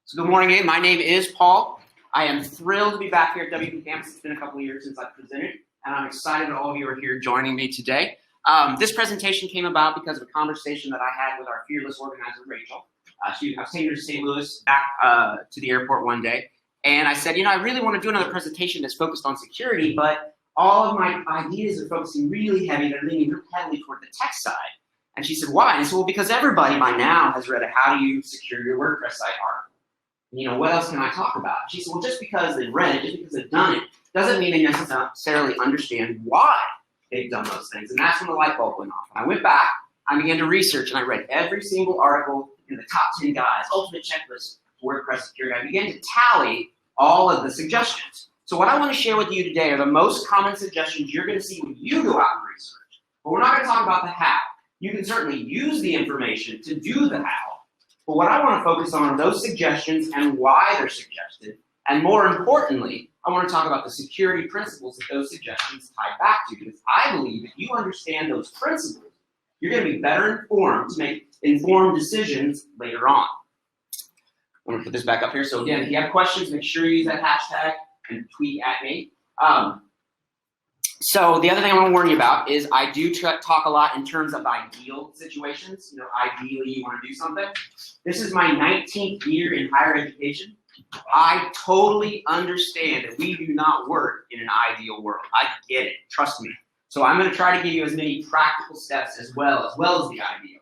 So good morning again. My name is Paul. I am thrilled to be back here at WPCampus. It's been a couple of years since I've presented, and I'm excited that all of you are here joining me today. This presentation came about because of a conversation that I had with our fearless organizer, Rachel. I was taking her to St. Louis back to the airport one day, and I said, I really want to do another presentation that's focused on security, but all of my ideas are focusing really heavy. They're leaning real heavily toward the tech side. And she said, why? And I said, well, because everybody by now has read a How Do You Secure Your WordPress Site article. What else can I talk about? She said, well, just because they've read it, just because they've done it, doesn't mean they necessarily understand why they've done those things. And that's when the light bulb went off. And I went back, I began to research, and I read every single article in the top 10 guides, ultimate checklist for WordPress security. I began to tally all of the suggestions. So what I want to share with you today are the most common suggestions you're going to see when you go out and research. But we're not going to talk about the how. You can certainly use the information to do the how. But what I want to focus on are those suggestions and why they're suggested. And more importantly, I want to talk about the security principles that those suggestions tie back to. Because I believe if you understand those principles, you're going to be better informed to make informed decisions later on. I'm going to put this back up here. So again, if you have questions, make sure you use that hashtag and tweet at me. So the other thing I want to warn you about is I do talk a lot in terms of ideal situations. Ideally you want to do something. This is my 19th year in higher education. I totally understand that we do not work in an ideal world. I get it. Trust me. So I'm going to try to give you as many practical steps as well as the ideal.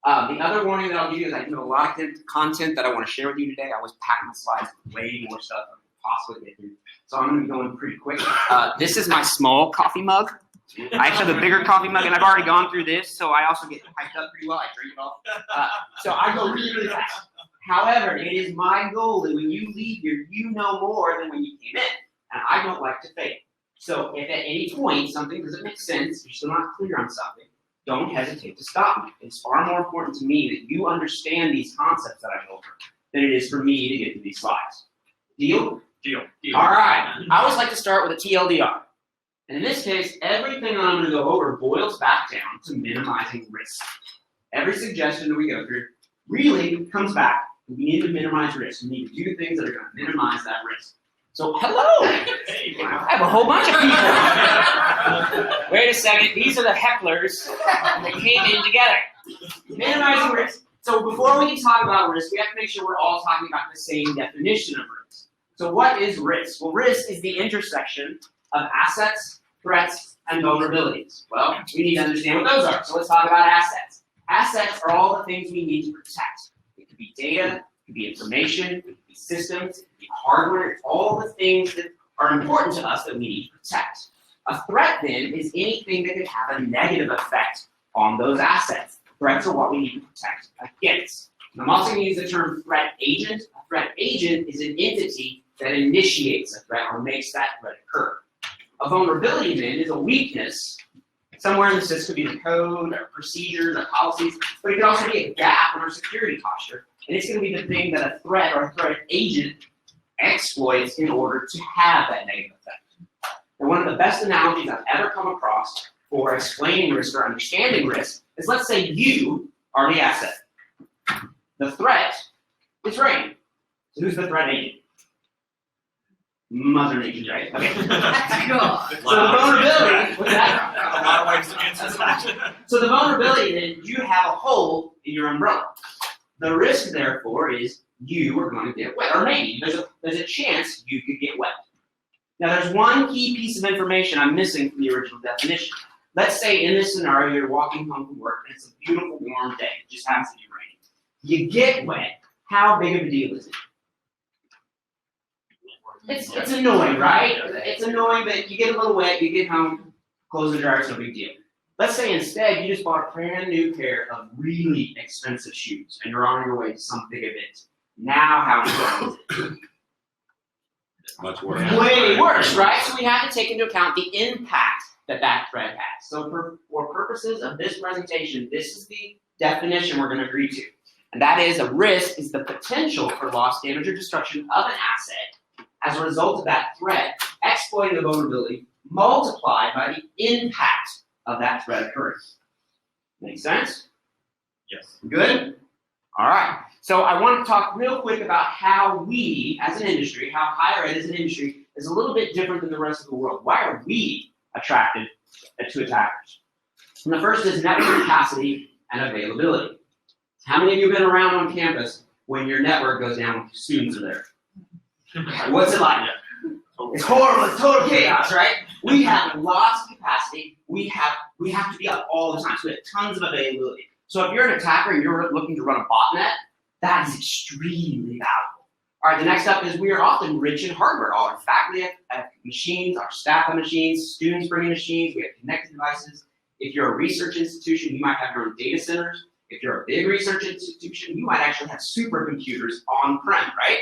The other warning that I'll give you is I do have a lot of content that I want to share with you today. I was packing the slides with way more stuff than I could possibly get through. So I'm going to be going pretty quick. This is my small coffee mug. I actually have a bigger coffee mug, and I've already gone through this, so I also get hyped up pretty well. I drink it all. So I go really, really fast. However, it is my goal that when you leave here, you know more than when you came in, and I don't like to fail. So if at any point something doesn't make sense, you're still not clear on something, don't hesitate to stop me. It's far more important to me that you understand these concepts that I go over than it is for me to get to these slides. Deal? Deal. All right. I always like to start with a TLDR. And in this case, everything that I'm going to go over boils back down to minimizing risk. Every suggestion that we go through really comes back. We need to minimize risk. We need to do things that are going to minimize that risk. So, hello. Hey, I have a whole bunch of people. Wait a second. These are the hecklers that came in together. Minimizing risk. So before we can talk about risk, we have to make sure we're all talking about the same definition of risk. So what is risk? Well, risk is the intersection of assets, threats, and vulnerabilities. Well, we need to understand what those are. So let's talk about assets. Assets are all the things we need to protect. It could be data, it could be information, it could be systems, it could be hardware. It's all the things that are important to us that we need to protect. A threat, then, is anything that could have a negative effect on those assets. Threats are what we need to protect against. And I'm also going to use the term threat agent. A threat agent is an entity that initiates a threat or makes that threat occur. A vulnerability, then, is a weakness. Somewhere in the system could be the code, or procedures, or policies, but it could also be a gap in our security posture. And it's going to be the thing that a threat or a threat agent exploits in order to have that negative effect. And one of the best analogies I've ever come across for explaining risk or understanding risk is, let's say you are the asset. The threat is rain. So who's the threat agent? Mother Nature, right? Okay. So the vulnerability, what's that? A lot of ways to answer that. So the vulnerability, then, you have a hole in your umbrella. The risk, therefore, is you are going to get wet, or maybe there's a chance you could get wet. Now, there's one key piece of information I'm missing from the original definition. Let's say in this scenario, you're walking home from work, and it's a beautiful, warm day. It just happens to be raining. You get wet. How big of a deal is it? It's annoying, right? It's annoying, but you get a little wet, you get home, close the dryer, it's no big deal. Let's say instead you just bought a brand new pair of really expensive shoes and you're on your way to some big event. Now how important is it? Much worse. Way worse, right? So we have to take into account the impact that threat has. So for purposes of this presentation, this is the definition we're going to agree to. And that is a risk is the potential for loss, damage, or destruction of an asset as a result of that threat exploiting the vulnerability multiplied by the impact of that threat occurring. Make sense? Yes. Good? All right. So I want to talk real quick about how we, as an industry, how higher ed as an industry is a little bit different than the rest of the world. Why are we attracted to attackers? And the first is network capacity and availability. How many of you have been around on campus when your network goes down when students are there? What's it like? It's horrible. It's total chaos, right? We have lots of capacity. We have to be up all the time. So we have tons of availability. So if you're an attacker and you're looking to run a botnet, that is extremely valuable. All right, the next up is we are often rich in hardware. All our faculty have machines, our staff have machines, students bring in machines, we have connected devices. If you're a research institution, you might have your own data centers. If you're a big research institution, you might actually have supercomputers on-prem, right?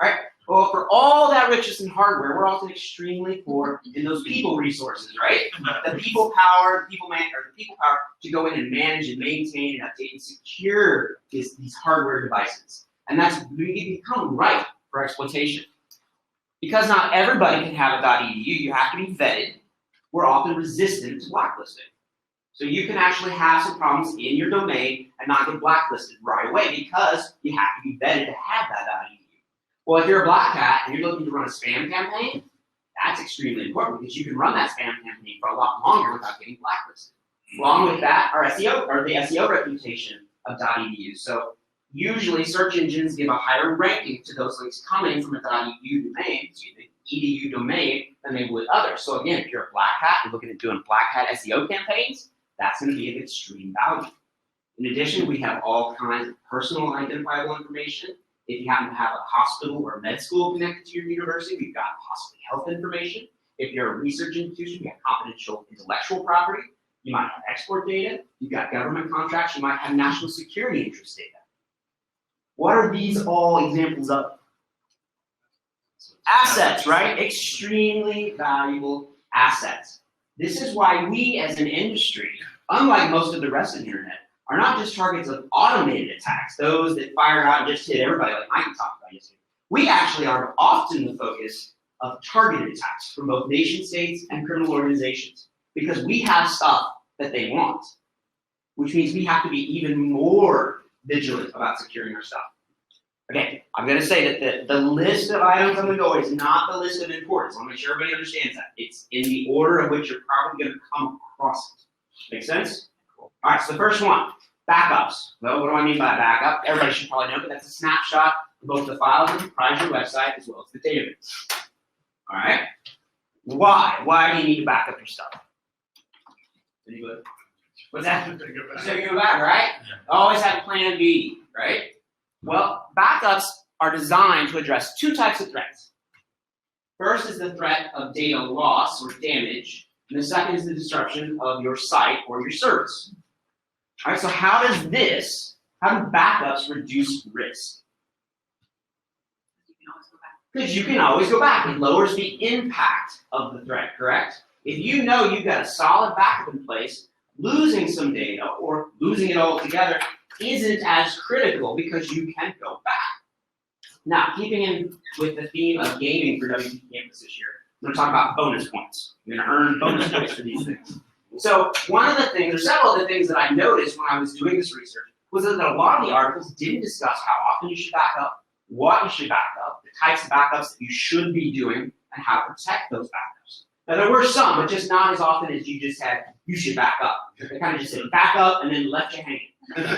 All right. Well, for all that richness in hardware, we're also extremely poor in those people resources, right? The people power, the people power to go in and manage and maintain and update and secure these hardware devices. And that's really become ripe for exploitation. Because not everybody can have a .edu, you have to be vetted. We're often resistant to blacklisting. So you can actually have some problems in your domain and not get blacklisted right away because you have to be vetted to have that .edu. Well, if you're a black hat and you're looking to run a spam campaign, that's extremely important because you can run that spam campaign for a lot longer without getting blacklisted. Along with that, our SEO, or the SEO reputation of .edu. So usually search engines give a higher ranking to those links coming from a .edu domain, edu domain, than they would others. So again, if you're a black hat, you're looking at doing black hat SEO campaigns, that's going to be of extreme value. In addition, we have all kinds of personal identifiable information. If you happen to have a hospital or med school connected to your university, we've got possibly health information. If you're a research institution, we have confidential intellectual property. You might have export data. You've got government contracts. You might have national security interest data. What are these all examples of? Assets, right? Extremely valuable assets. This is why we as an industry, unlike most of the rest of the internet, are not just targets of automated attacks, those that fire out and just hit everybody like Mike talked about yesterday. We actually are often the focus of targeted attacks from both nation states and criminal organizations because we have stuff that they want, which means we have to be even more vigilant about securing our stuff. Okay, I'm going to say that the list of items I'm going to go is not the list of importance. I want to make sure everybody understands that. It's in the order of which you're probably going to come across it. Make sense? All right, so the first one, backups. Well, what do I mean by backup? Everybody should probably know, but that's a snapshot of both the files that comprise your website as well as the database. All right? Why? Why do you need to back up your stuff? Anybody? What's that? So you go back, right? Yeah. Always have a plan B, right? Well, backups are designed to address two types of threats. First is the threat of data loss or damage, and the second is the disruption of your site or your service. All right, so how do backups reduce risk? Because you can always go back. It lowers the impact of the threat, correct? If you know you've got a solid backup in place, losing some data or losing it all together isn't as critical because you can go back. Now, keeping in with the theme of gaming for WPCampus this year, I'm going to talk about bonus points. You're going to earn bonus points for these things. So one of the things, or several of the things that I noticed when I was doing this research was that a lot of the articles didn't discuss how often you should back up, what you should back up, the types of backups that you should be doing, and how to protect those backups. Now there were some, but just not as often as you just had, you should back up. They kind of just said back up and then left you hanging.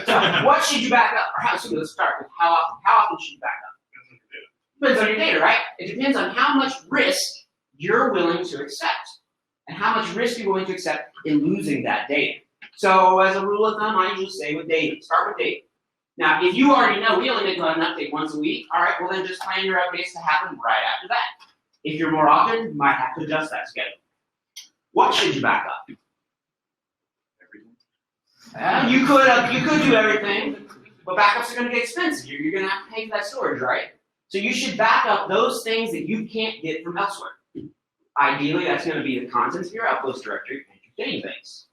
So what should you back up? Or how, so let's start with how often should you back up? Depends on your data, right? It depends on how much risk you're willing to accept and how much risk you're willing to accept in losing that data. So as a rule of thumb, I usually say with data, start with data. Now, if you already know we only make an update once a week, all right, well then just plan your updates to happen right after that. If you're more often, you might have to adjust that schedule. What should you back up? You could do everything, but backups are going to get expensive. You're going to have to pay for that storage, right? So you should back up those things that you can't get from elsewhere. Ideally, that's going to be the contents of your Outpost directory and your database.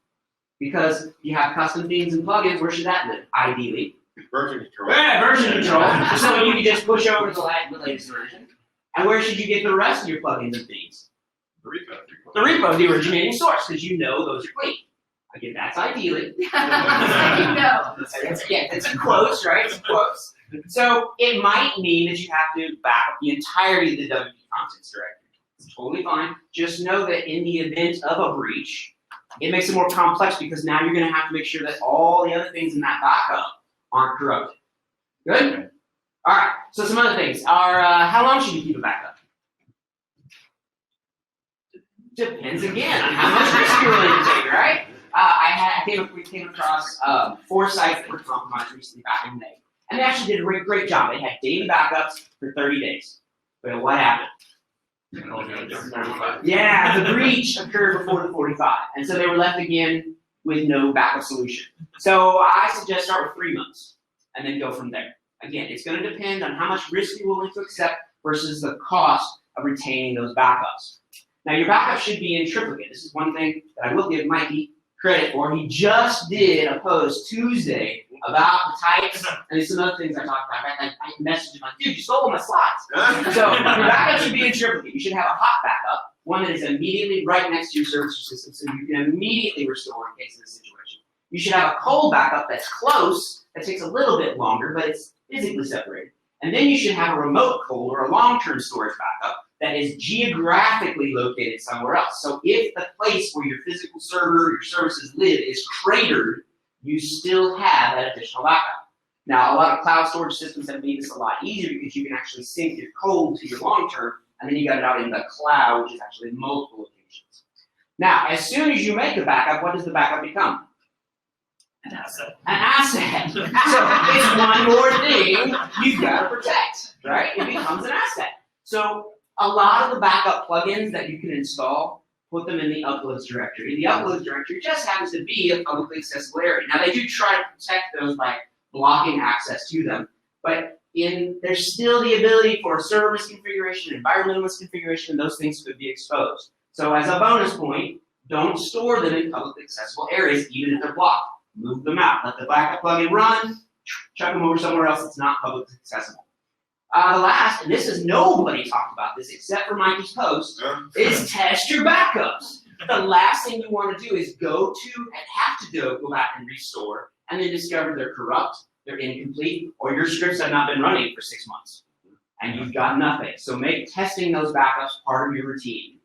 Because you have custom themes and plugins, where should that live? Ideally. Version control. Yeah, version control. So you can just push over to the latest version. And where should you get the rest of your plugins and themes? The repo. The repo, the originating source, because you know those are clean. Again, that's ideally. No. It's close, right? It's close. So it might mean that you have to back up the entirety of the WP contents directory. It's totally fine. Just know that in the event of a breach, it makes it more complex because now you're going to have to make sure that all the other things in that backup aren't corrupted. Good? All right. So some other things are how long should you keep a backup? Depends again on how much risk you're willing to take, right? We came across 4 sites that were compromised recently back in May. And they actually did a great job. They had daily backups for 30 days. But what happened? Yeah, the breach occurred before the 45. And so they were left again with no backup solution. So I suggest start with 3 months and then go from there. Again, it's going to depend on how much risk you're willing to accept versus the cost of retaining those backups. Now, your backup should be in triplicate. This is one thing that I will give Mikey credit for. He just did a post Tuesday about the types and some other things I talked about. I messaged him like, dude, you stole my slides. So your backup should be in triplicate. You should have a hot backup, one that is immediately right next to your service system so you can immediately restore in case of a situation. You should have a cold backup that's close, that takes a little bit longer, but it's physically separated. And then you should have a remote cold or a long-term storage backup that is geographically located somewhere else. So if the place where your physical server, your services live is cratered, you still have that additional backup. Now, a lot of cloud storage systems have made this a lot easier because you can actually sync your cold to your long-term, and then you got it out in the cloud, which is actually multiple locations. Now, as soon as you make the backup, what does the backup become? An asset. An asset. So it's one more thing you've got to protect, right? It becomes an asset. So a lot of the backup plugins that you can install, put them in the uploads directory. The uploads directory just happens to be a publicly accessible area. Now, they do try to protect those by blocking access to them, but there's still the ability for server misconfiguration, environmental misconfiguration, and those things could be exposed. So as a bonus point, don't store them in publicly accessible areas, even if they're blocked. Move them out. Let the backup plugin run, chuck them over somewhere else that's not publicly accessible. The last, and this is nobody talked about this except for Mikey's post, is test your backups. The last thing you want to do is go back and restore, and then discover they're corrupt, they're incomplete, or your scripts have not been running for 6 months, and you've got nothing. So make testing those backups part of your routine.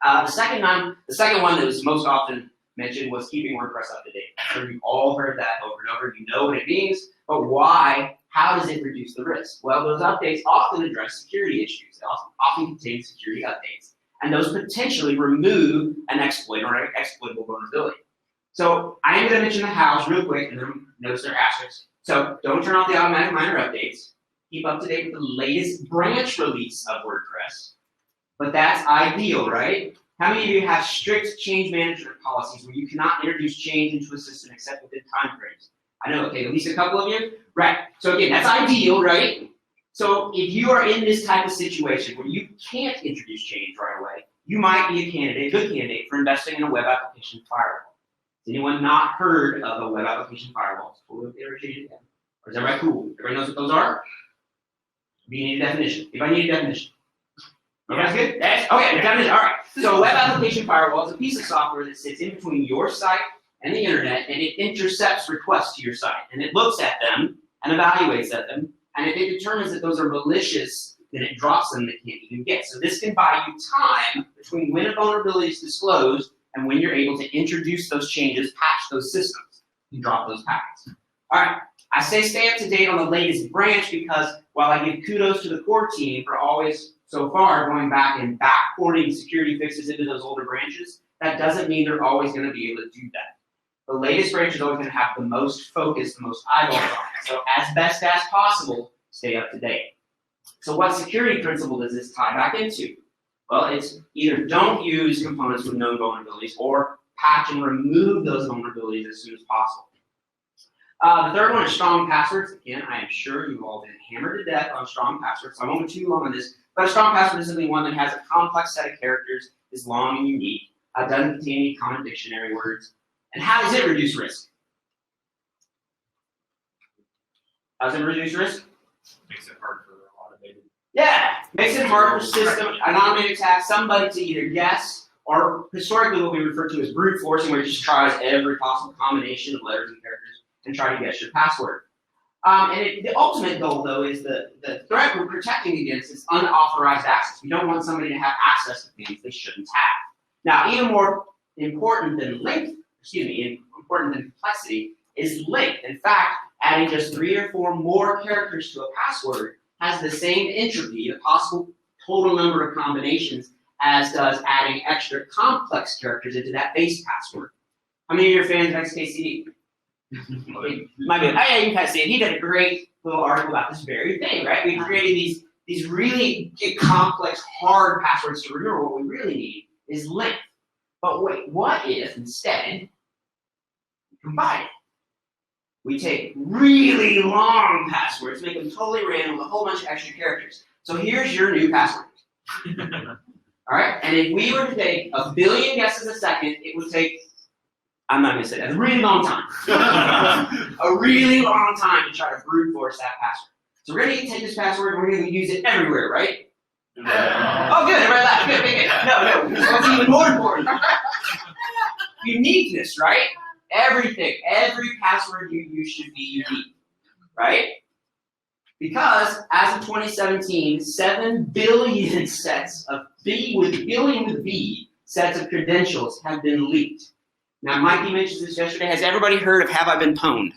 The second one that was most often mentioned was keeping WordPress up to date. I'm sure you've all heard that over and over. You know what it means, but why? How does it reduce the risk? Well, those updates often address security issues. They often contain security updates, and those potentially remove an exploit or an exploitable vulnerability. So I am going to mention the hows real quick, and then notice their asterisks. So don't turn off the automatic minor updates. Keep up to date with the latest branch release of WordPress. But that's ideal, right? How many of you have strict change management policies where you cannot introduce change into a system except within time frames? I know, okay, at least a couple of you. Right. So again, that's ideal, right? So if you are in this type of situation where you can't introduce change right away, you might be a good candidate for investing in a web application firewall. Has anyone not heard of a web application firewall? Or is everybody cool? Everybody knows what those are? Do you need a definition? If I need a definition. Okay, that's good? That's, okay, definition. All right. So a web application firewall is a piece of software that sits in between your site and the internet, and it intercepts requests to your site. And it looks at them and evaluates at them, and if it determines that those are malicious, then it drops them that can't even get. So this can buy you time between when a vulnerability is disclosed and when you're able to introduce those changes, patch those systems, and drop those packets. All right, I say stay up to date on the latest branch because while I give kudos to the core team for always, so far, going back and backporting security fixes into those older branches, that doesn't mean they're always going to be able to do that. The latest branch is always going to have the most focus, the most eyeballs on it. So as best as possible, stay up to date. So what security principle does this tie back into? Well, it's either don't use components with known vulnerabilities or patch and remove those vulnerabilities as soon as possible. The third one is strong passwords. Again, I am sure you've all been hammered to death on strong passwords, so I won't go too long on this. But a strong password is simply one that has a complex set of characters, is long and unique, doesn't contain any common dictionary words. And how does it reduce risk? How does it reduce risk? Makes it hard for automated. Yeah, makes it hard for system, an automated task, somebody to either guess or historically what we refer to as brute forcing, where you just tries every possible combination of letters and characters and try to guess your password. The ultimate goal, though, is the threat we're protecting against is unauthorized access. We don't want somebody to have access to things they shouldn't have. Now, even more important than important than complexity is length. In fact, adding just 3 or 4 more characters to a password has the same entropy, the possible total number of combinations, as does adding extra complex characters into that base password. How many of you are fans of XKCD? Might be, yeah, you guys see it. He did a great little article about this very thing, right? We created these really complex, hard passwords to remember. What we really need is length. But wait, what if instead we combine it? We take really long passwords, make them totally random with a whole bunch of extra characters. So here's your new password. All right, and if we were to take 1 billion guesses a second, it would take, I'm not going to say that, a really long time. A really long time to try to brute force that password. So we're going to take this password and we're going to use it everywhere, right? Oh, good, everybody laughed. Good. No, this one's even more important. Uniqueness, right? Everything, every password you use should be unique, right? Because as of 2017, 7 billion sets of B sets of credentials have been leaked. Now, Mikey mentioned this yesterday. Has everybody heard of Have I Been Pwned?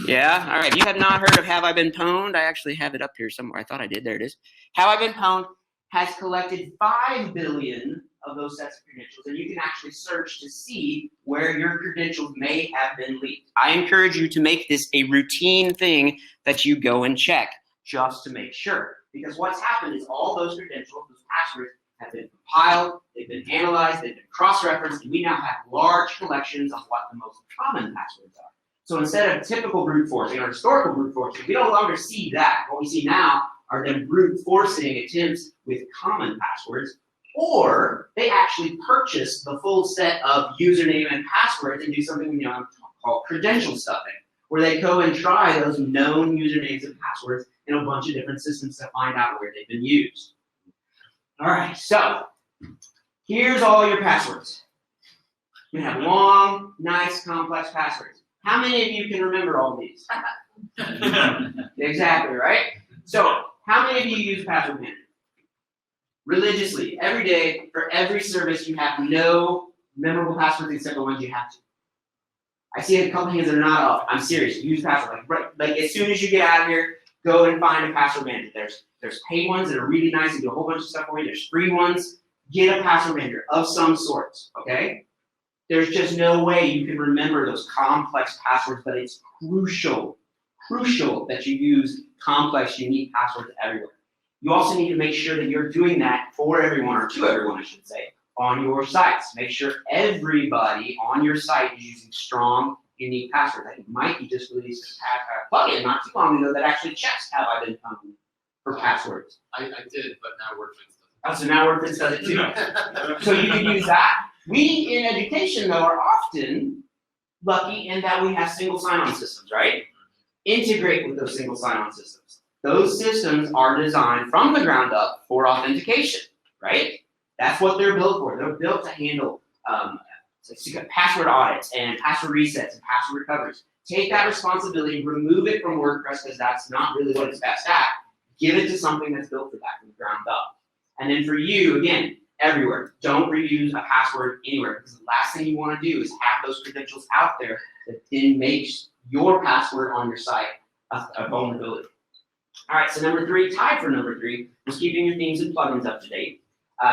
Yeah? All right. If you have not heard of Have I Been Pwned, I actually have it up here somewhere. I thought I did. There it is. Have I Been Pwned has collected 5 billion of those sets of credentials, and you can actually search to see where your credentials may have been leaked. I encourage you to make this a routine thing that you go and check just to make sure. Because what's happened is all those credentials, those passwords, have been compiled, they've been analyzed, they've been cross-referenced, and we now have large collections of what the most common passwords are. So instead of typical brute forcing or historical brute forcing, we no longer see that. What we see now are them brute forcing attempts with common passwords, or they actually purchase the full set of username and passwords and do something called credential stuffing, where they go and try those known usernames and passwords in a bunch of different systems to find out where they've been used. All right, so here's all your passwords. You have long, nice, complex passwords. How many of you can remember all these? Exactly, right? So, how many of you use Password Manager? Religiously, every day, for every service, you have no memorable passwords except the ones you have to. I see a couple hands that are not up. I'm serious. Use password. Like as soon as you get out of here, go and find a password manager. There's paid ones that are really nice and do a whole bunch of stuff for you. There's free ones. Get a password manager of some sort, okay? There's just no way you can remember those complex passwords, but it's crucial that you use complex, unique passwords everywhere. You also need to make sure that you're doing that for everyone, or to everyone, I should say, on your sites. Make sure everybody on your site is using strong, unique passwords. I think Mikey just released a plugin not too long ago that actually checks Have I Been Pwned for passwords. I did, but now WordPress does it. Oh, so now WordPress does it too. So you can use that. We in education, though, are often lucky in that we have single sign-on systems, right? Integrate with those single sign-on systems. Those systems are designed from the ground up for authentication, right? That's what they're built for. They're built to handle password audits and password resets and password recoveries. Take that responsibility, remove it from WordPress because that's not really what it's best at. Give it to something that's built for that from the ground up. And then for you, again, everywhere, don't reuse a password anywhere because the last thing you want to do is have those credentials out there that then makes your password on your site a vulnerability. All right, so number 3, tied for number 3, is keeping your themes and plugins up to date.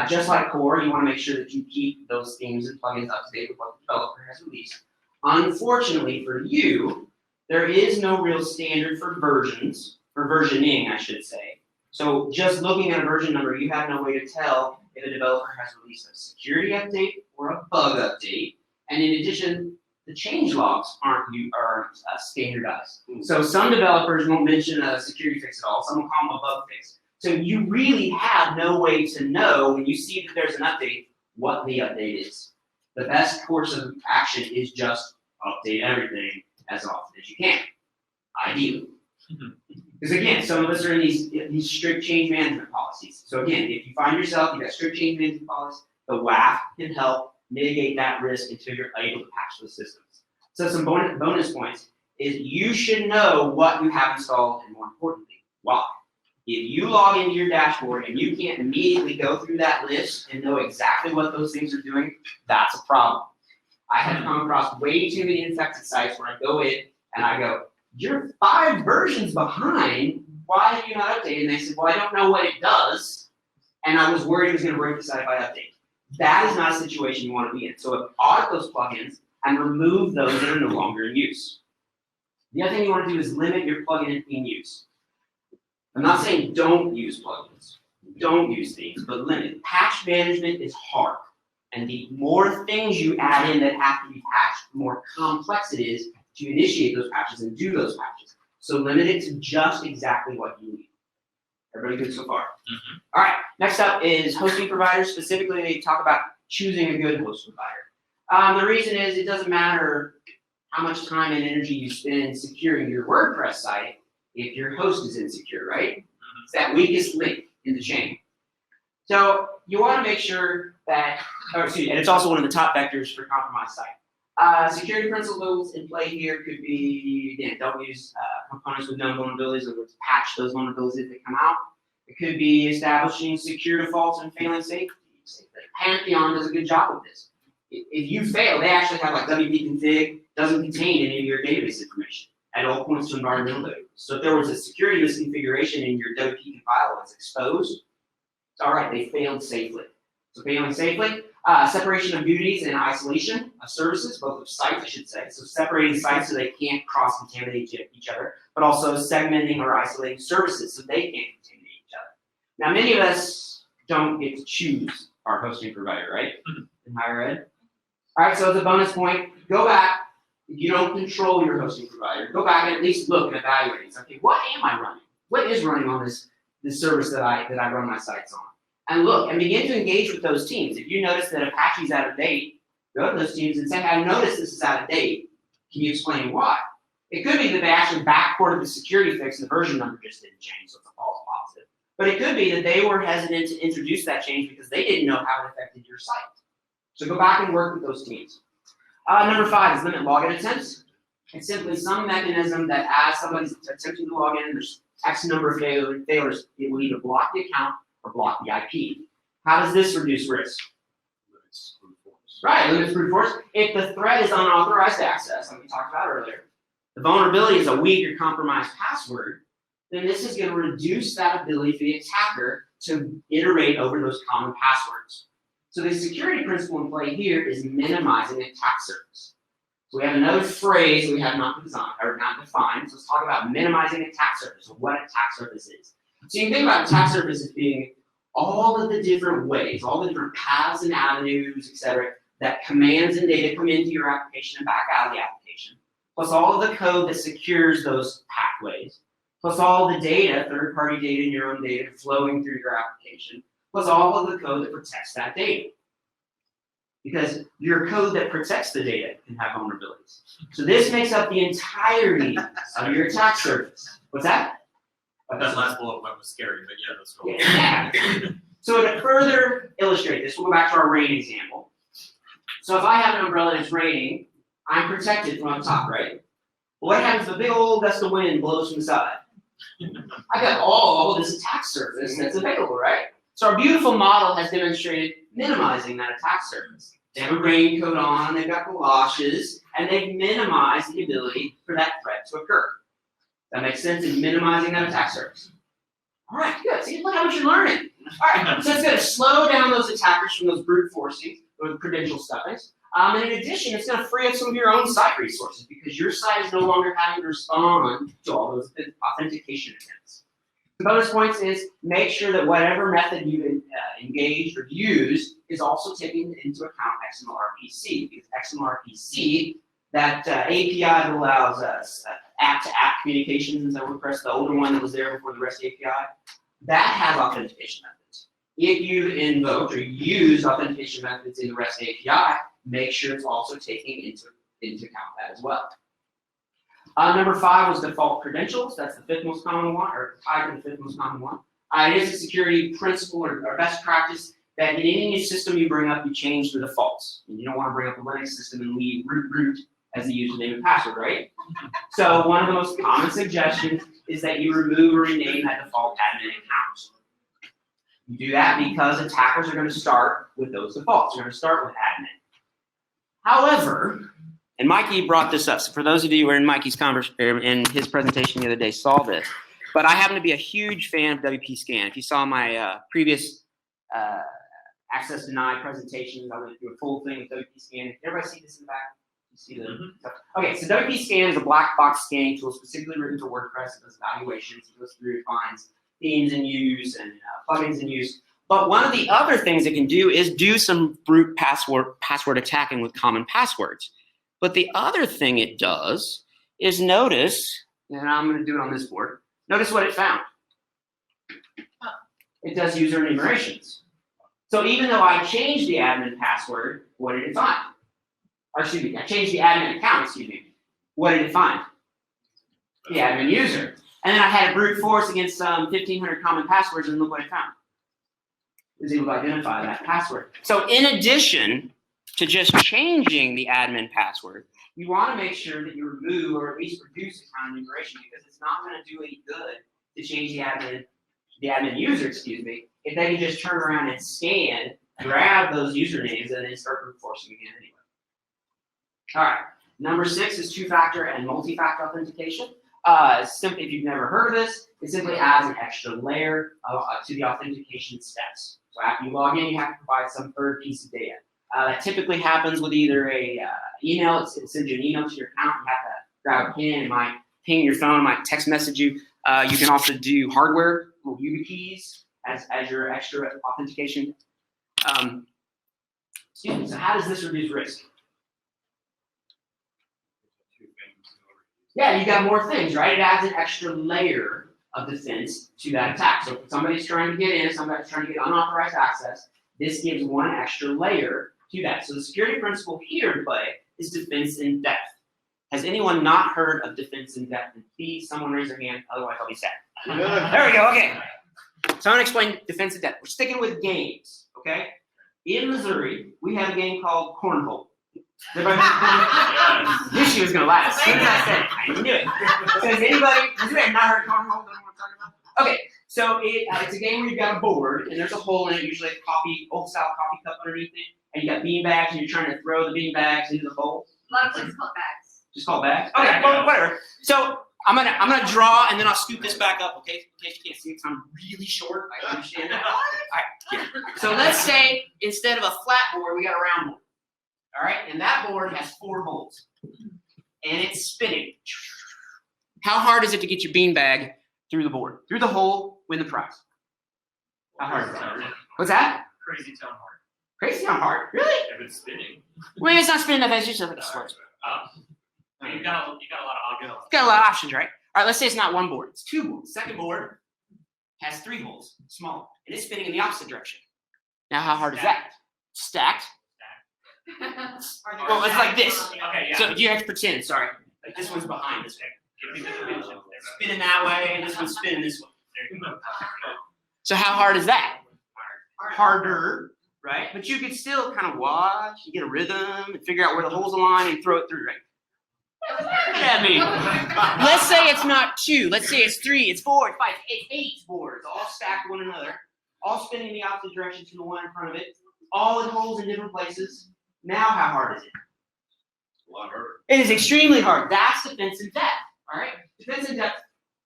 Just like core, you want to make sure that you keep those themes and plugins up to date with what the developer has released. Unfortunately for you, there is no real standard for versioning, I should say. So just looking at a version number, you have no way to tell if a developer has released a security update or a bug update. And in addition, the change logs aren't standardized. So some developers won't mention a security fix at all. Some will call them a bug fix. So you really have no way to know when you see that there's an update what the update is. The best course of action is just update everything as often as you can, ideally. Because again, some of us are in these strict change management policies. So again, if you find yourself, you've got strict change management the WAF can help mitigate that risk until you're able to patch those systems. So some bonus points is you should know what you have installed and more importantly, why. If you log into your dashboard and you can't immediately go through that list and know exactly what those things are doing, that's a problem. I have come across way too many infected sites where I go in and I go, you're 5 versions behind, why have you not updated? And they said, well, I don't know what it does, and I was worried it was going to break the site if I update. That is not a situation you want to be in. So audit those plugins and remove those that are no longer in use. The other thing you want to do is limit your plugin in use. I'm not saying don't use plugins, don't use themes, but limit. Patch management is hard. And the more things you add in that have to be patched, the more complex it is to initiate those patches and do those patches. So limit it to just exactly what you need. Everybody good so far? Mm-hmm. All right, next up is hosting providers. Specifically, they talk about choosing a good host provider. The reason is it doesn't matter how much time and energy you spend securing your WordPress site if your host is insecure, right? Mm-hmm. It's that weakest link in the chain. So you want to make sure that, and it's also one of the top vectors for compromised site. Security principles in play here could be, again, don't use components with known vulnerabilities, or patch those vulnerabilities if they come out. It could be establishing secure defaults and failing safety. Pantheon does a good job with this. If you fail, they actually have like WP-Config, doesn't contain any of your database information at all points to environmental data. So if there was a security misconfiguration in your WP file that's exposed, it's all right, they failed safely. So failing safely, separation of duties and isolation of services, both of sites, I should say. So separating sites so they can't cross-contaminate each other, but also segmenting or isolating services so they can't contaminate each other. Now, many of us don't get to choose our hosting provider, right? In higher ed. All right, so as a bonus point, go back. If you don't control your hosting provider, go back and at least look and evaluate. It's okay, what am I running? What is running on this service that I run my sites on? And look and begin to engage with those teams. If you notice that Apache's out of date, go to those teams and say, I noticed this is out of date. Can you explain why? It could be that they actually backported the security fix and the version number just didn't change, so it's a false positive. But it could be that they were hesitant to introduce that change because they didn't know how it affected your site. So go back and work with those teams. Number 5 is limit login attempts. It's simply some mechanism that as somebody's attempting to log in, there's X number of failures, it will either block the account or block the IP. How does this reduce risk? Limits brute force. Right, limits brute force. If the threat is unauthorized access, like we talked about earlier, the vulnerability is a weak or compromised password, then this is going to reduce that ability for the attacker to iterate over those common passwords. So the security principle in play here is minimizing attack surface. So we have another phrase we have not defined. So let's talk about minimizing attack surface, or what attack surface is. So you can think about attack surface as being all of the different ways, all the different paths and avenues, etc., that commands and data come into your application and back out of the application, plus all of the code that secures those pathways, plus all the data, third-party data and your own data flowing through your application, plus all of the code that protects that data. Because your code that protects the data can have vulnerabilities. So this makes up the entirety of your attack surface. What's that? That last bullet point was scary, but yeah, let's go. Yeah. So to further illustrate this, we'll go back to our rain example. So if I have an umbrella that's raining, I'm protected from up top, right? Well, what happens if a big old gust of wind blows from the side? I got all this attack surface that's available, right? So our beautiful model has demonstrated minimizing that attack surface. They have a raincoat on, they've got galoshes, and they've minimized the ability for that threat to occur. That makes sense in minimizing that attack surface. All right, good. See, look how much you're learning. All right, so it's going to slow down those attackers from those brute forcing or credential stuffings. And in addition, it's going to free up some of your own site resources because your site is no longer having to respond to all those authentication attempts. The bonus points is make sure that whatever method you've engaged or used is also taking into account XML-RPC, because XML-RPC, that API that allows us app-to-app communications that WordPress, the older one that was there before the REST API, that has authentication methods. If you invoke or use authentication methods in the REST API, make sure it's also taking into account that as well. Number 5 was default credentials. That's the 5th most common one, or tied to the 5th most common one. It is a security principle or best practice that in any new system you bring up, you change the defaults. And you don't want to bring up a Linux system and leave root as the username and password, right? So one of the most common suggestions is that you remove or rename that default admin account. You do that because attackers are going to start with those defaults. They're going to start with admin. However, and Mikey brought this up. So for those of you who were in Mikey's in his presentation the other day, saw this. But I happen to be a huge fan of WP-Scan. If you saw my previous access denied presentations, I went through a full thing with WP-Scan. Everybody see this in the back? You see the Okay, so WP-Scan is a black box scanning tool specifically written for WordPress. It does evaluations, it goes through, it finds themes in use and plugins in use. But one of the other things it can do is do some brute password attacking with common passwords. But the other thing it does is notice, and I'm going to do it on this board, notice what it found. It does user enumerations. So even though I changed the admin password, what did it find? Or excuse me, I changed the admin account, excuse me. What did it find? The admin user. And then I had a brute force against some 1,500 common passwords, and look what it found. It was able to identify that password. So in addition to just changing the admin password, you want to make sure that you remove or at least reduce account enumeration, because it's not going to do any good to change the admin user, excuse me, if they can just turn around and scan, grab those usernames, and then start brute forcing again anyway. All right, number 6 is two-factor and multi-factor authentication. Simply, if you've never heard of this, it simply adds an extra layer to the authentication steps. So after you log in, you have to provide some third piece of data. That typically happens with either a email. It sends you an email to your account. You have to grab a pin. It might ping your phone. It might text message you. You can also do hardware, little YubiKeys as your extra authentication. Excuse me. So how does this reduce risk? Yeah, you got more things, right? It adds an extra layer of defense to that attack. So if somebody's trying to get in, somebody's trying to get unauthorized access, this gives one extra layer to that. So the security principle here at play is defense in depth. Has anyone not heard of defense in depth? And please, someone raise their hand, otherwise I'll be sad. There we go, okay. So I'm gonna explain defense in depth. We're sticking with games, okay? In Missouri, we have a game called Cornhole. Knew she was gonna laugh. As soon as I said it, I knew it. So has anybody not heard Cornhole? Don't know what I'm talking about? Okay, so it's a game where you've got a board and there's a hole in it, usually a old style coffee cup underneath it, and you got bean bags and you're trying to throw the bean bags into the bowl. A lot of places call it bags. Just call it bags? Okay, well, whatever. So I'm gonna draw and then I'll scoop this back up, okay? In case you can't see it, because I'm really short. I understand that. All right, yeah. So let's say instead of a flat board, we got a round board. All right, and that board has 4 holes, and it's spinning. How hard is it to get your beanbag through the board? Through the hole, win the prize. How hard is that? What's that? Crazy town hard. Crazy town hard? Really? If it's spinning. Well, it's not spinning that fast. It's just like a slow. You got a lot of options. Got a lot of options, right? All right, let's say it's not one board. It's 2 boards. Second board has 3 holes, small, and it's spinning in the opposite direction. Now, how hard is that? Stacked. Well, it's like this. Okay, yeah. So you have to pretend, sorry. Like this one's behind this way. Spinning that way, and this one's spinning this way. So how hard is that? Harder, right? But you can still kind of watch, you get a rhythm, and figure out where the holes align and throw it through, right? Look at me. Let's say it's not 2. Let's say it's 3, it's 4, it's 5, it's 8 boards, all stacked one another, all spinning in the opposite direction to the one in front of it, all with holes in different places. Now, how hard is it? A lot harder. It is extremely hard. That's defense in depth. All right? Defense in depth.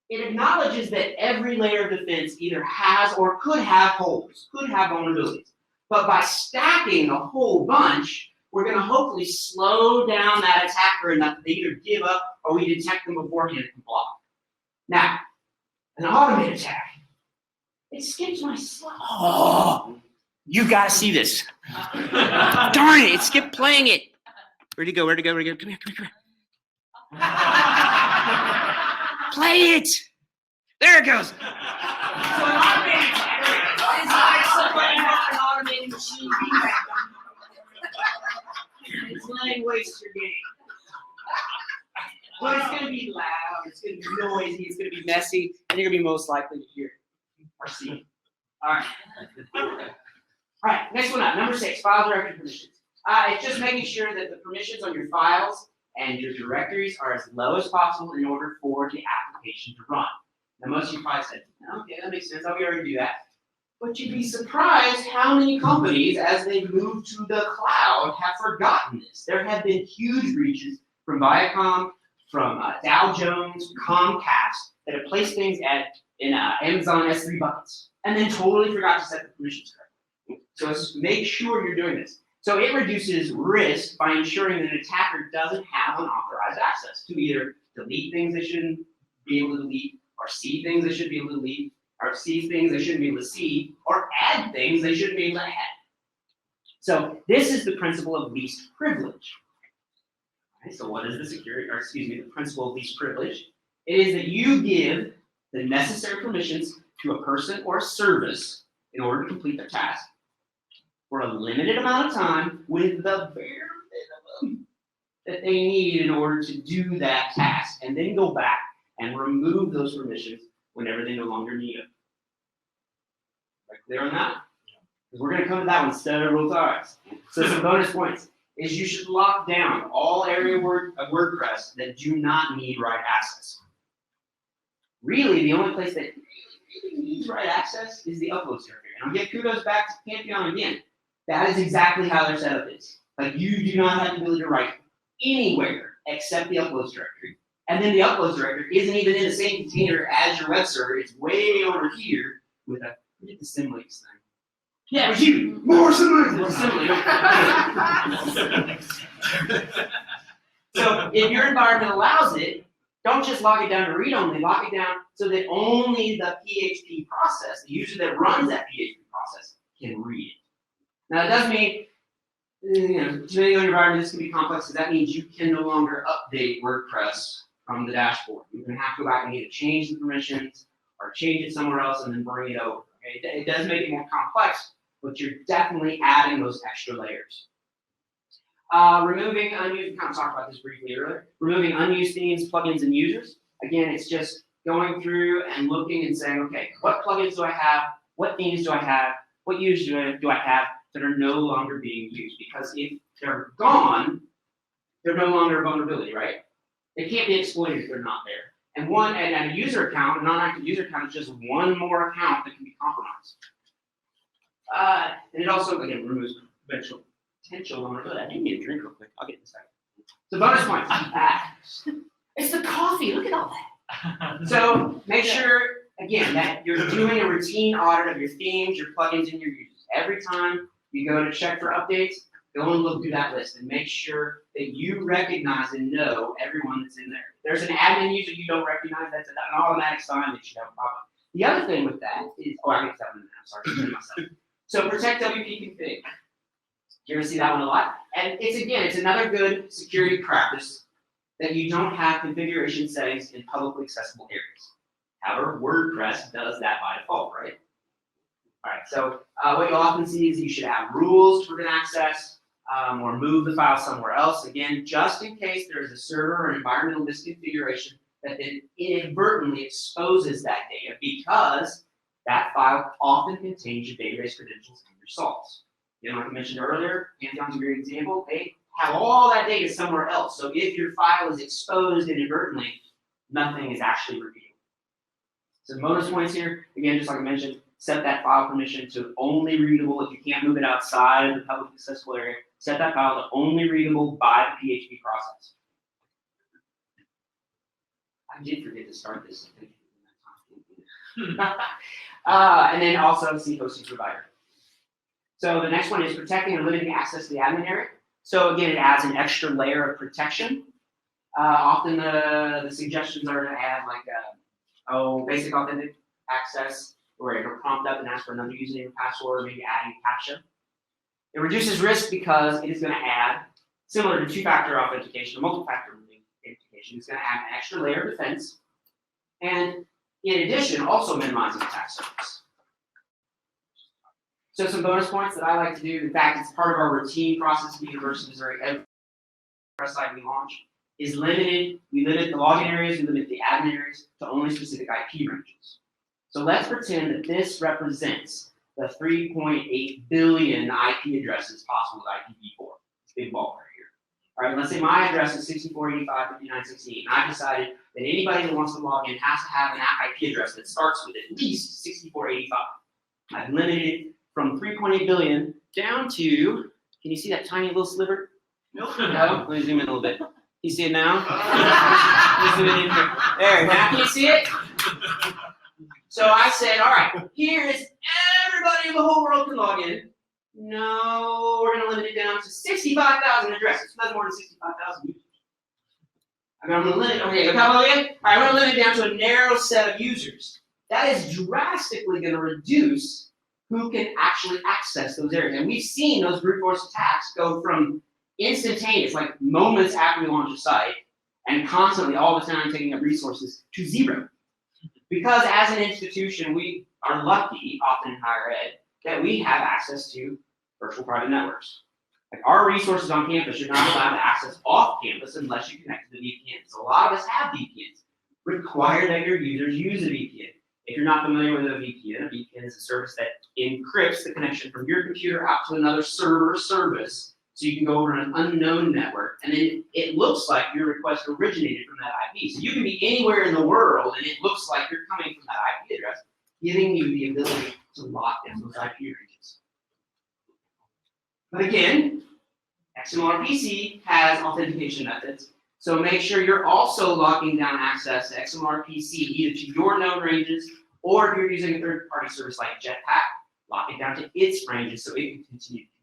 It acknowledges that every layer of defense either has or could have holes, could have vulnerabilities. But by stacking a whole bunch, we're going to hopefully slow down that attacker enough that they either give up or we detect them beforehand and can block. Now, an automated attack. It skips my slide. Oh, you got to see this. Darn it, it skipped playing it. Where'd he go? Where'd he go? Where'd he go? Come here, come here, come here. Play it. There it goes. So an automated attack is like somebody on an automated machine. It's letting waste your game. But it's going to be loud, it's going to be noisy, it's going to be messy, and you're going to be most likely to hear or see. All right. All right, next one up, number 6, file directory permissions. It's just making sure that the permissions on your files and your directories are as low as possible in order for the application to run. Now, most of you probably said, okay, that makes sense. We already do that. But you'd be surprised how many companies, as they move to the cloud, have forgotten this. There have been huge breaches from Viacom, from Dow Jones, Comcast, that have placed things in Amazon S3 buckets, and then totally forgot to set the permissions correctly. So make sure you're doing this. So it reduces risk by ensuring that an attacker doesn't have unauthorized access to either delete things they shouldn't be able to delete, or see things they shouldn't be able to delete, or see things they shouldn't be able to see, or add things they shouldn't be able to add. So this is the principle of least privilege. Okay, so what is the principle of least privilege? It is that you give the necessary permissions to a person or a service in order to complete their task for a limited amount of time with the bare minimum that they need in order to do that task, and then go back and remove those permissions whenever they no longer need them. Right, clear on that? Because we're going to come to that one several times. So some bonus points is you should lock down all area of WordPress that do not need write access. Really, the only place that really needs write access is the uploads directory. And I'll give kudos back to Pantheon again. That is exactly how their setup is. Like, you do not have the ability to write anywhere except the uploads directory. And then the uploads directory isn't even in the same container as your web server. It's way over here with a, get the symlinks thing. Yeah, it's you. More symlinks. So if your environment allows it, don't just lock it down to read-only. Lock it down so that only the PHP process, the user that runs that PHP process, can read it. Now, it does mean, depending on your environment, this can be complex, because that means you can no longer update WordPress from the dashboard. You're going to have to go back and either change the permissions or change it somewhere else and then bring it over. Okay? It does make it more complex, but you're definitely adding those extra layers. Removing unused, kind of talked about this briefly earlier. Removing unused themes, plugins, and users. Again, it's just going through and looking and saying, okay, what plugins do I have? What themes do I have? What users do I have that are no longer being used? Because if they're gone, they're no longer a vulnerability, right? They can't be exploited if they're not there. And a user account, a non-active user account, is just one more account that can be compromised. And it also, again, removes potential vulnerability. I need a drink real quick. I'll get in a second. So bonus points. It's the coffee. Look at all that. So make sure, again, that you're doing a routine audit of your themes, your plugins, and your users. Every time you go to check for updates, go and look through that list and make sure that you recognize and know everyone that's in there. If there's an admin user you don't recognize, that's an automatic sign that you have a problem. The other thing with that is, I get that one now. Sorry, myself. So protect WP-Config. You ever see that one a lot? And it's another good security practice that you don't have configuration settings in publicly accessible areas. However, WordPress does that by default, right? All right, so what you'll often see is you should have rules to prevent access or move the file somewhere else. Again, just in case there is a server or environmental misconfiguration that then inadvertently exposes that data, because that file often contains your database credentials and your salts. Like I mentioned earlier, Pantheon's a great example. They have all that data somewhere else. So if your file is exposed inadvertently, nothing is actually revealed. So bonus points here, again, just like I mentioned, set that file permission to only readable. If you can't move it outside of the public accessible area, set that file to only readable by the PHP process. I did forget to start this. And then also see hosting provider. So the next one is protecting and limiting access to the admin area. So again, it adds an extra layer of protection. Often the suggestions are to add like basic authentic access, where it'll prompt up and ask for another username and password, maybe adding a CAPTCHA. It reduces risk because it is going to add, similar to two-factor authentication or multi-factor authentication, it's going to add an extra layer of defense, and in addition, also minimizing attack surface. So some bonus points that I like to do, in fact, it's part of our routine process at the University of Missouri. Every site we launch is limited. We limit the login areas, we limit the admin areas to only specific IP ranges. So let's pretend that this represents the 3.8 billion IP addresses possible with IPv4. It's a big bulk right here. All right, let's say my address is 6485.59.68, and I've decided that anybody that wants to log in has to have an IP address that starts with at least 6485. I've limited it from 3.8 billion down to, can you see that tiny little sliver? Nope. No? Let me zoom in a little bit. Can you see it now? Let me zoom in here. There, now can you see it? So I said, all right, here is everybody in the whole world can log in. No, we're going to limit it down to 65,000 addresses. That's more than 65,000 users. I'm going to limit, okay, look how long again? All right, I'm going to limit it down to a narrow set of users. That is drastically going to reduce who can actually access those areas. And we've seen those brute force attacks go from instantaneous, like moments after we launch a site, and constantly all the time taking up resources, to zero. Because as an institution, we are lucky, often in higher ed, that we have access to virtual private networks. Like our resources on campus, you're not allowed to access off campus unless you connect to the VPN. So a lot of us have VPNs. Require that your users use a VPN. If you're not familiar with a VPN is a service that encrypts the connection from your computer out to another server service, so you can go over an unknown network, and then it looks like your request originated from that IP. So you can be anywhere in the world, and it looks like you're coming from that IP address, giving you the ability to lock down those IP regions. But again, XMRPC has authentication methods, so make sure you're also locking down access to XMRPC either to your known ranges, or if you're using a third-party service like Jetpack, lock it down to its ranges so it can continue to communicate.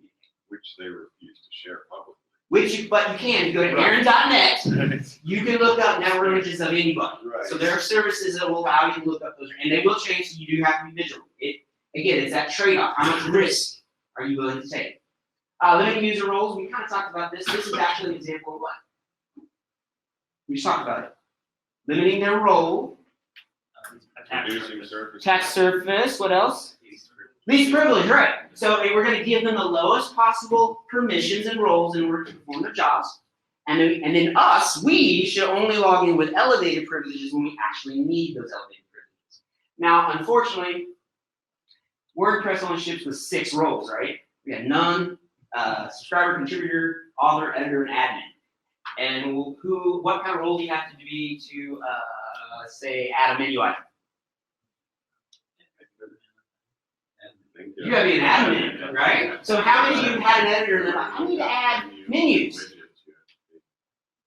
Which they refuse to share publicly. But you can. You go to aaron.net, you can look up network ranges of anybody. Right. So there are services that will allow you to look up those, and they will change, so you do have to be vigilant. Again, it's that trade-off. How much risk are you willing to take? Limiting user roles, we kind of talked about this. This is actually an example of what? We just talked about it. Limiting their role. Reducing surface. Attack surface, what else? Least privilege, right. So we're going to give them the lowest possible permissions and roles in order to perform their jobs. And then we should only log in with elevated privileges when we actually need those elevated privileges. Now, unfortunately, WordPress only ships with 6 roles, right? We got none, subscriber, contributor, author, editor, and admin. And what kind of role do you have to be to, say, add a menu item? You gotta be an admin, right? So how many of you had an editor and they're like, I need to add menus?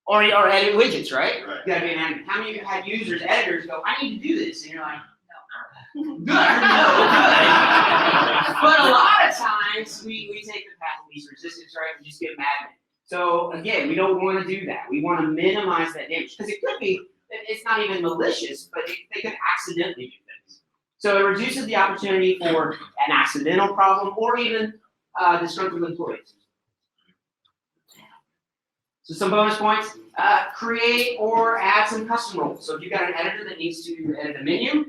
Or edit widgets, right? Right. You gotta be an admin. How many of you had users, editors go, I need to do this? And you're like, no. Good, no, good. But a lot of times we take the path of least resistance, right? We just get admin. So again, we don't want to do that. We want to minimize that damage. Because it could be, it's not even malicious, but they could accidentally do things. So it reduces the opportunity for an accidental problem or even disgruntled employees. So some bonus points, create or add some custom roles. So if you've got an editor that needs to edit a menu,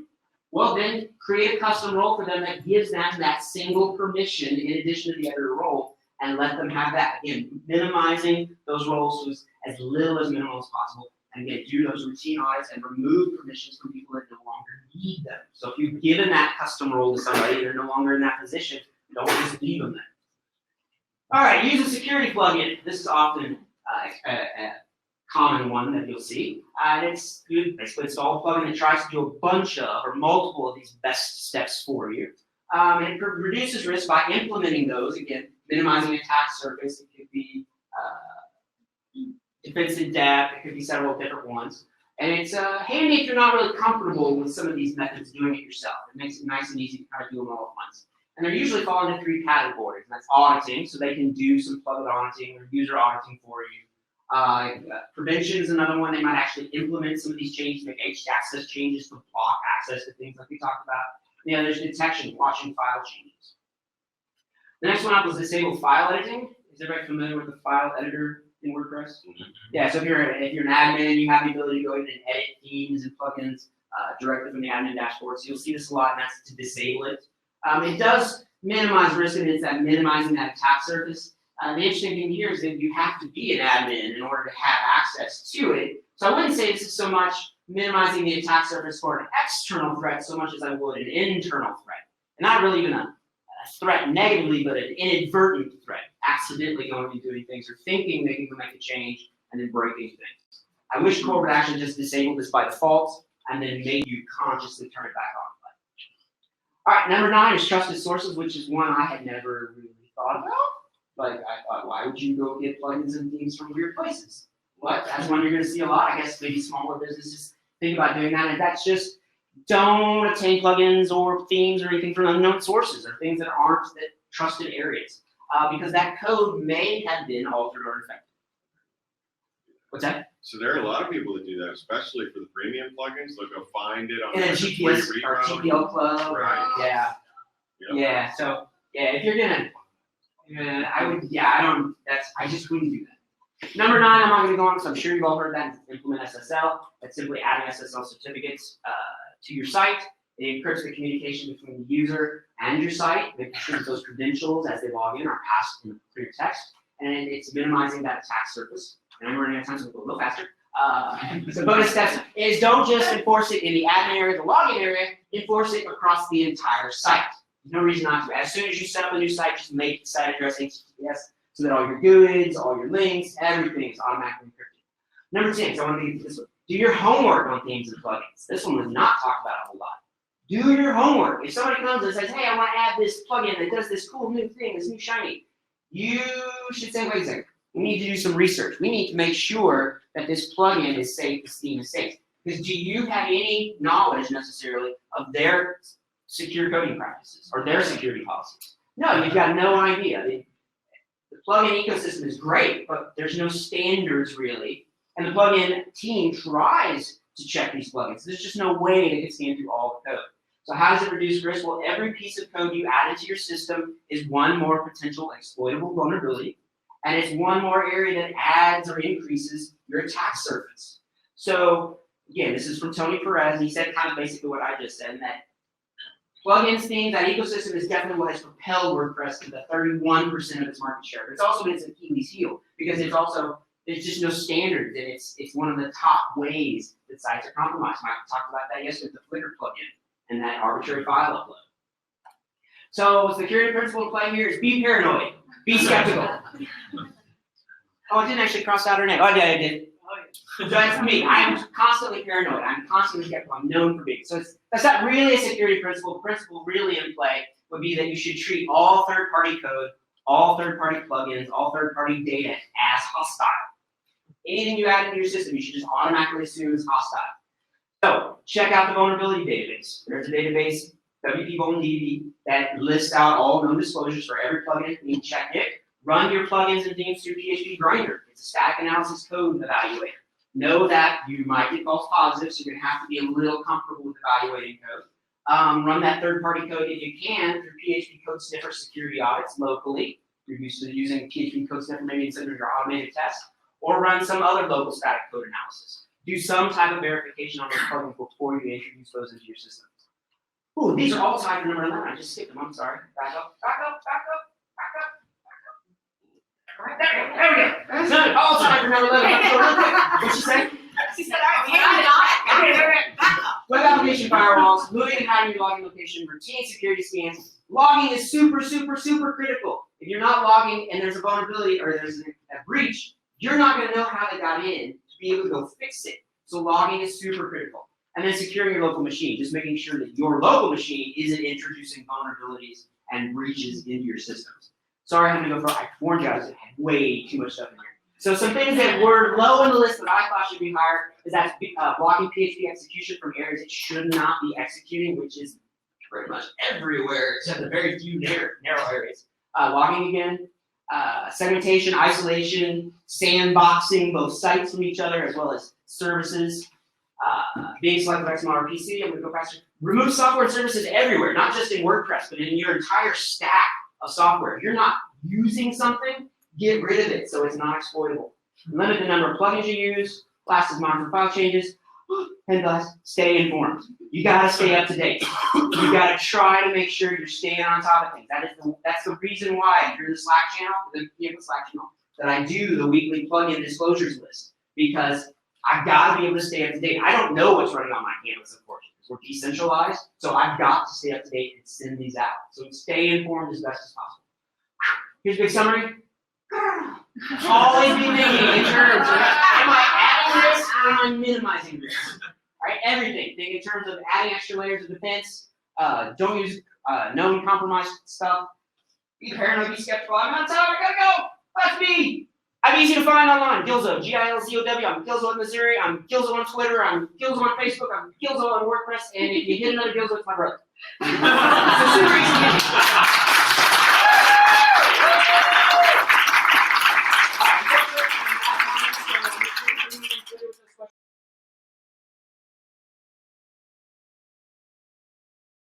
well then create a custom role for them that gives them that single permission in addition to the editor role, and let them have that. Again, minimizing those roles to as little as minimal as possible. And again, do those routine audits and remove permissions from people that no longer need them. So if you've given that custom role to somebody and they're no longer in that position, don't just leave them there. All right, use a security plugin. This is often a common one that you'll see. And it's you basically install a plugin that tries to do a bunch of or multiple of these best steps for you. And it reduces risk by implementing those. Again, minimizing attack surface. It could be defense in depth. It could be several different ones. And it's handy if you're not really comfortable with some of these methods doing it yourself. It makes it nice and easy to kind of do them all at once. And they're usually fall into 3 categories. And that's auditing, so they can do some plugin auditing or user auditing for you. Prevention is another one. They might actually implement some of these changes, make access changes to block access to things like we talked about. The other is detection, watching file changes. The next one up was disable file editing. Is everybody familiar with the file editor in WordPress? Yeah, so if you're an admin, you have the ability to go in and edit themes and plugins directly from the admin dashboard. So you'll see this a lot, and that's to disable it. It does minimize risk, and it's that minimizing that attack surface. The interesting thing here is that you have to be an admin in order to have access to it. So I wouldn't say this is so much minimizing the attack surface for an external threat so much as I would an internal threat. And not really even a threat negatively, but an inadvertent threat, accidentally going and doing things or thinking they can make a change and then breaking things. I wish Core would actually just disable this by default and then make you consciously turn it back on. All right, number 9 is trusted sources, which is one I had never really thought about. Like, I thought, why would you go get plugins and themes from weird places? What? That's one you're going to see a lot. I guess maybe smaller businesses think about doing that, and that's just don't obtain plugins or themes or anything from unknown sources or things that aren't that trusted areas, because that code may have been altered or infected. What's that? So there are a lot of people that do that, especially for the premium plugins. They'll go find it on In a like GPS free or reroute. TPL club. Right. Yeah. Yep. Yeah. So yeah, if you're gonna, I would. Yeah, I don't. I just wouldn't do that. Number 9, I'm not gonna go on because I'm sure you've all heard that. Implement SSL. That's simply adding SSL certificates to your site. It encrypts the communication between the user and your site, making sure that those credentials as they log in are passed in clear text, and it's minimizing that attack surface. And I'm running out of time, so we'll go a little faster. So bonus steps is don't just enforce it in the admin area, the login area, enforce it across the entire site. There's no reason not to. As soon as you set up a new site, just make the site address HTTPS so that all your goods, all your links, everything is automatically encrypted. Number 10, so I want to get this one. Do your homework on themes and plugins. This one was not talked about a whole lot. Do your homework. If somebody comes and says, hey, I want to add this plugin that does this cool new thing, this new shiny, you should say, wait a second. We need to do some research. We need to make sure that this plugin is safe, this theme is safe. Because do you have any knowledge necessarily of their secure coding practices or their security policies? No, you've got no idea. The plugin ecosystem is great, but there's no standards really. And the plugin team tries to check these plugins. There's just no way they can scan through all the code. So how does it reduce risk? Well, every piece of code you add into your system is one more potential exploitable vulnerability. And it's one more area that adds or increases your attack surface. So again, this is from Tony Perez, and he said kind of basically what I just said, and that plugins, themes, that ecosystem is definitely what has propelled WordPress to the 31% of its market share. But it's also been its Achilles heel because there's just no standards, and it's one of the top ways that sites are compromised. Mike talked about that yesterday with the Flickr plugin and that arbitrary file upload. So security principle to play here is be paranoid. Be skeptical. Oh, I didn't actually cross out her name. Oh, yeah, I did. So that's me. I'm constantly paranoid. I'm constantly skeptical. I'm known for being. So that's not really a security principle. The principle really in play would be that you should treat all third-party code, all third-party plugins, all third-party data as hostile. Anything you add into your system, you should just automatically assume is hostile. So check out the vulnerability database. There's a database, WP-Vulnerability, that lists out all known disclosures for every plugin. You can check it. Run your plugins and themes through PHP Grinder. It's a static analysis code evaluator. Know that you might get false positives, so you're going to have to be a little comfortable with evaluating code. Run that third-party code if you can through PHP Code Sniffer security audits locally. You're used to using PHP Code Sniffer maybe instead of your automated test. Or run some other local static code analysis. Do some type of verification on those plugins before you introduce those into your system. Ooh, these are all tied to number 11. I just skipped them. I'm sorry. Back up, back up, back up, back up, back up. There we go. No, all tied to number 11. So real quick, what'd she say? She said, all right, we got it. Back up. Web application firewalls, moving and hiding your login location, routine security scans. Logging is super, super, super critical. If you're not logging and there's a vulnerability or there's a breach, you're not going to know how they got in to be able to go fix it. So logging is super critical. And then securing your local machine, just making sure that your local machine isn't introducing vulnerabilities and breaches into your systems. Sorry, I had to go for I warned you, I had way too much stuff in here. So some things that were low on the list that I thought should be higher is that blocking PHP execution from areas it should not be executing, which is pretty much everywhere except a very few narrow areas. Logging again, segmentation, isolation, sandboxing both sites from each other as well as services. Being selective XML RPC, I'm going to go faster. Remove software and services everywhere, not just in WordPress, but in your entire stack of software. If you're not using something, get rid of it so it's not exploitable. Limit the number of plugins you use. Last is monitor file changes. And last, stay informed. You got to stay up to date. You got to try to make sure you're staying on top of things. That's the reason why if you're in the Slack channel, the Slack channel, that I do the weekly plugin disclosures list, because I've got to be able to stay up to date. I don't know what's running on my campus, unfortunately, because we're decentralized. So I've got to stay up to date and send these out. So stay informed as best as possible. Here's a big summary. Always be thinking in terms of, am I adding risk or am I minimizing risk? All right, everything. Think in terms of adding extra layers of defense. Don't use known compromised stuff. Be paranoid, be skeptical. I'm out of time. I gotta go. That's me. I'm easy to find online. Gilzow, Gilzow. I'm Gilzow in Missouri. I'm Gilzow on Twitter. I'm Gilzow on Facebook. I'm Gilzow on WordPress. And if you hit another Gilzow, it's my brother. So super easy.